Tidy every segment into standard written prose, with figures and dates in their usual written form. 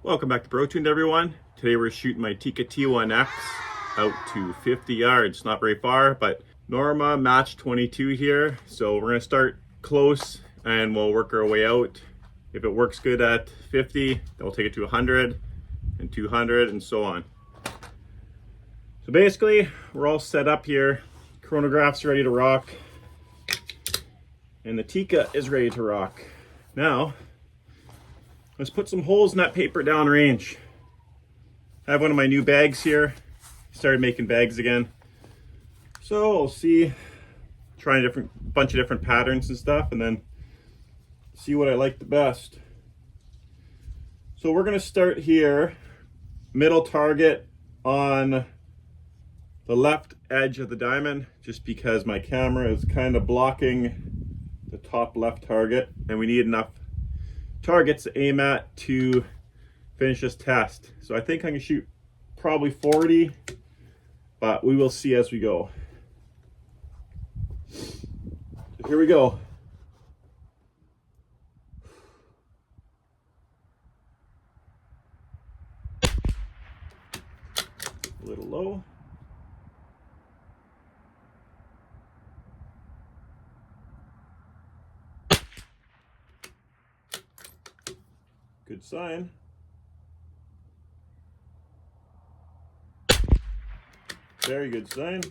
Welcome back to Brotuned, everyone. Today we're shooting my Tikka T1x out to 50 yards. Not very far, but Norma Match 22 here. So we're gonna start close and we'll work our way out. If it works good at 50, then we'll take it to 100 and 200 and so on. So basically, we're all set up here. Chronograph's ready to rock. And the Tikka is ready to rock. Now, let's put some holes in that paper downrange. I have one of my new bags here. Started making bags again. So we'll see, trying a bunch of different patterns and stuff, and then see what I like the best. So we're gonna start here, middle target on the left edge of the diamond, just because my camera is kind of blocking the top left target, and we need enough targets to aim at to finish this test. So I think I can shoot probably 40, but we will see as we go. So here we go. A little low. Good sign. Very good sign.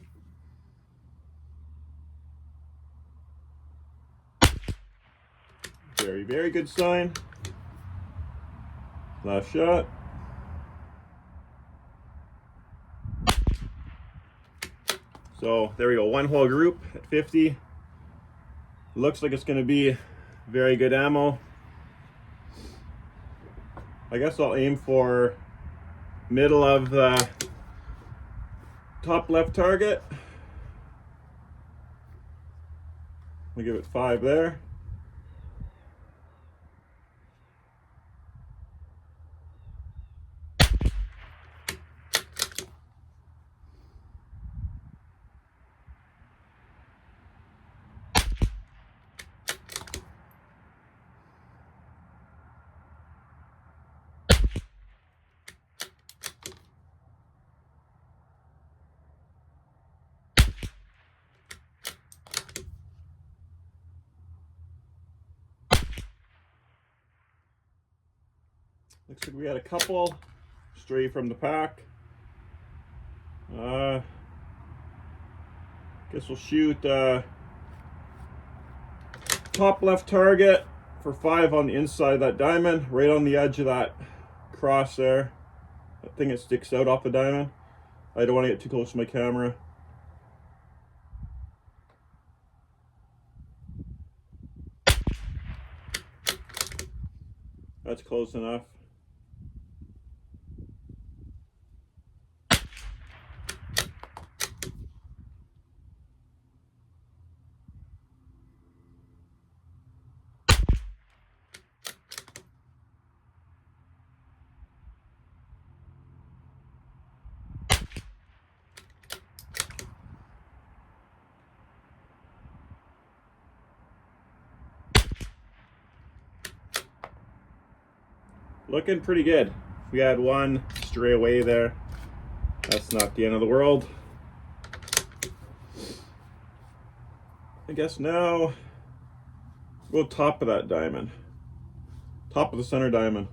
Very, very good sign. Last shot. So there we go, one whole group at 50. Looks like it's gonna be very good ammo. I guess I'll aim for middle of the top left target. We'll give it 5 there. Looks like we had a couple stray from the pack. Guess we'll shoot top left target for 5 on the inside of that diamond, right on the edge of that cross there. That thing that sticks out off the diamond. I don't want to get too close to my camera. That's close enough. Looking pretty good. We had one stray away there. That's not the end of the world. I guess now go top of that diamond. Top of the center diamond.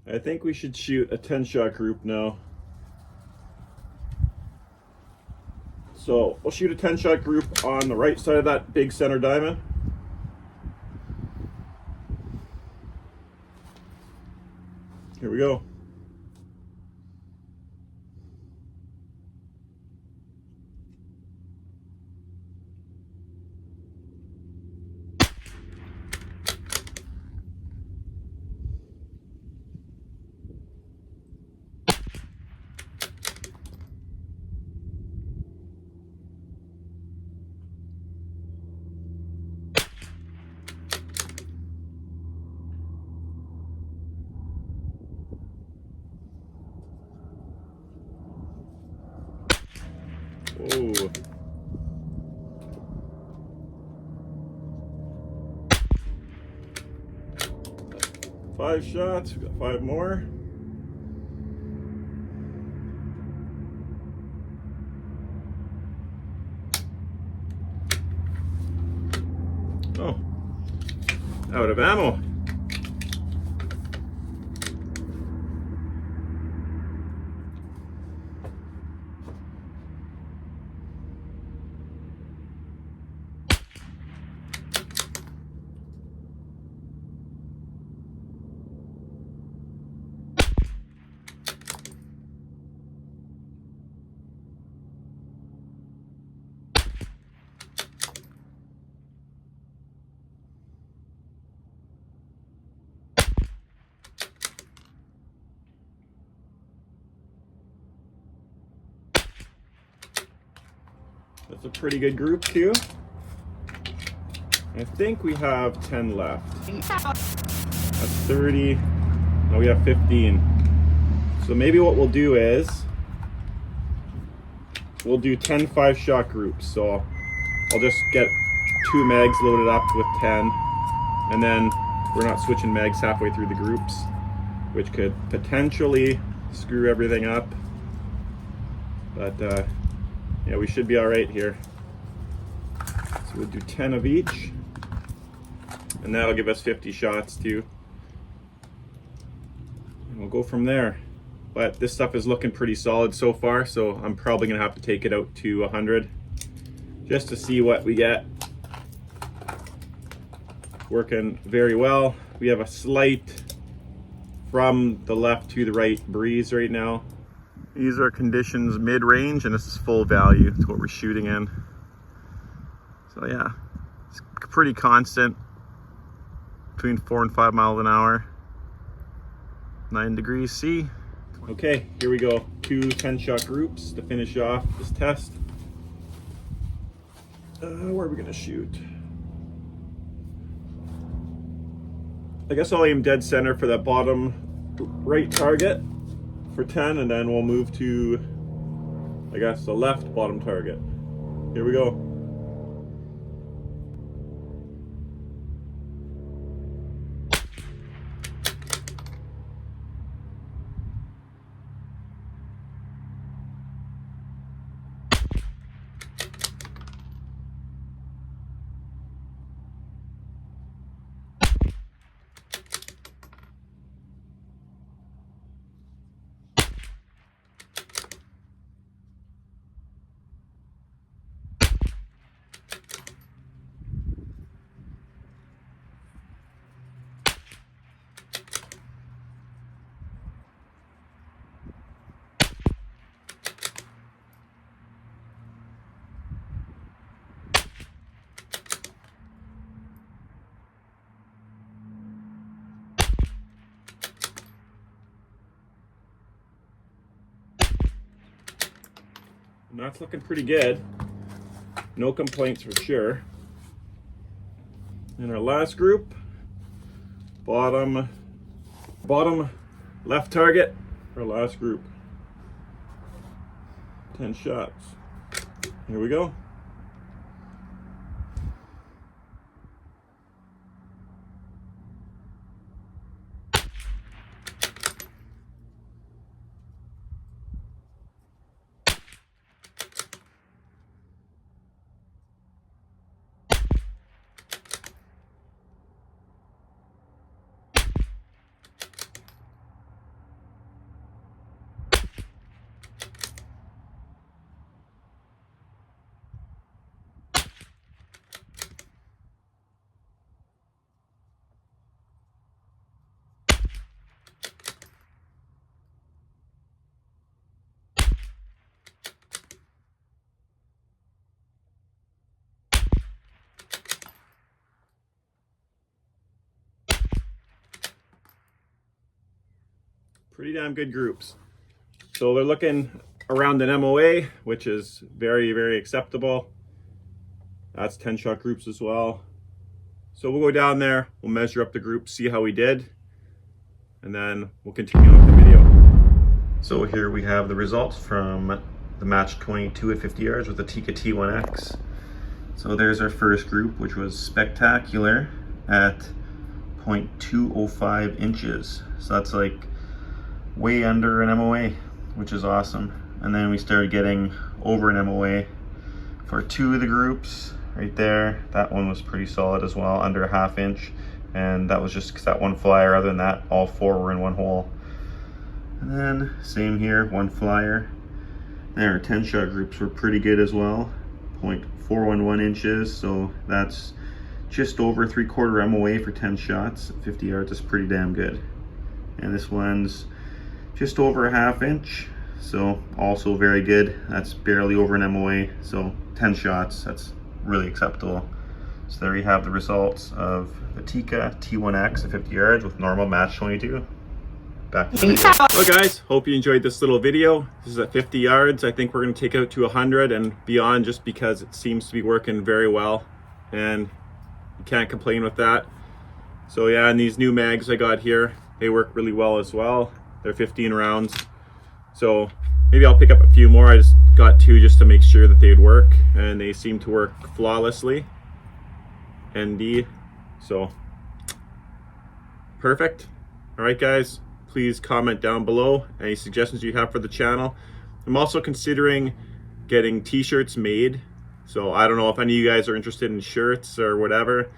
I think we should shoot a 10-shot group now. So we'll shoot a 10-shot group on the right side of that big center diamond. Here we go. 5 shots, we got 5 more. Oh, out of ammo. That's a pretty good group too. I think we have 10 left. That's 30. No, we have 15. So maybe what we'll do is we'll do 10 5-shot groups. So I'll just get 2 mags loaded up with 10, and then we're not switching mags halfway through the groups, which could potentially screw everything up. But yeah, we should be all right here. So we'll do 10 of each, and that'll give us 50 shots too. And we'll go from there. But this stuff is looking pretty solid so far, so I'm probably gonna have to take it out to 100 just to see what we get. Working very well. We have a slight from the left to the right breeze right now. These are conditions mid-range, and this is full value. It's what we're shooting in. So yeah, it's pretty constant, between 4 and 5 miles an hour, 9 degrees C. Okay, here we go. 2 10-shot groups to finish off this test. Where are we gonna shoot? I guess I'll aim dead center for that bottom right target for 10, and then we'll move to, I guess, the left bottom target. Here we go. And that's looking pretty good. No complaints for sure. In our last group, bottom left target, our last group. 10 shots. Here we go. Pretty damn good groups. So they're looking around an MOA, which is very, very acceptable. That's 10-shot groups as well. So we'll go down there, we'll measure up the groups, see how we did, and then we'll continue with the video. So here we have the results from the match 22 at 50 yards with the Tikka T1x. So there's our first group, which was spectacular at 0.205 inches. So that's like way under an MOA, which is awesome. And then we started getting over an MOA for 2 of the groups right there. That one was pretty solid as well, under a ½ inch. And that was just because that one flyer. Other than that, all 4 were in 1 hole. And then same here, 1 flyer. And our 10-shot groups were pretty good as well, 0.411 inches. So that's just over 3/4 MOA for 10 shots. 50 yards is pretty damn good. And this one's just over a ½ inch. So also very good. That's barely over an MOA. So 10 shots, that's really acceptable. So there you have the results of the Tikka T1x at 50 yards with Norma Match 22. Back to the video. Well guys, hope you enjoyed this little video. This is at 50 yards. I think we're going to take it out to 100 and beyond, just because it seems to be working very well. And you can't complain with that. So yeah, and these new mags I got here, they work really well as well. They're 15 rounds. So maybe I'll pick up a few more. I just got 2 just to make sure that they would work, and they seem to work flawlessly. ND, so perfect. All right guys, please comment down below any suggestions you have for the channel. I'm also considering getting t-shirts made, so I don't know if any of you guys are interested in shirts or whatever.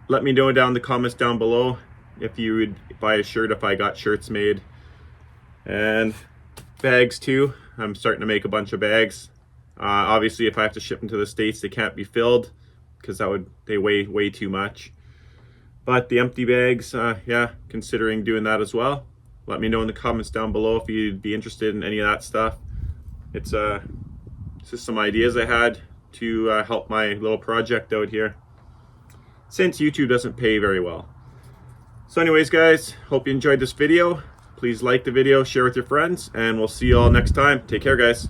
Let me know down in the comments down below if you would buy a shirt if I got shirts made. And bags too. I'm starting to make a bunch of bags. Obviously if I have to ship them to the States, they can't be filled because they weigh way too much. But the empty bags, yeah, considering doing that as well. Let me know in the comments down below if you'd be interested in any of that stuff. It's just some ideas I had to help my little project out here, since YouTube doesn't pay very well. So anyways guys, hope you enjoyed this video. Please like the video, share with your friends, and we'll see you all next time. Take care guys.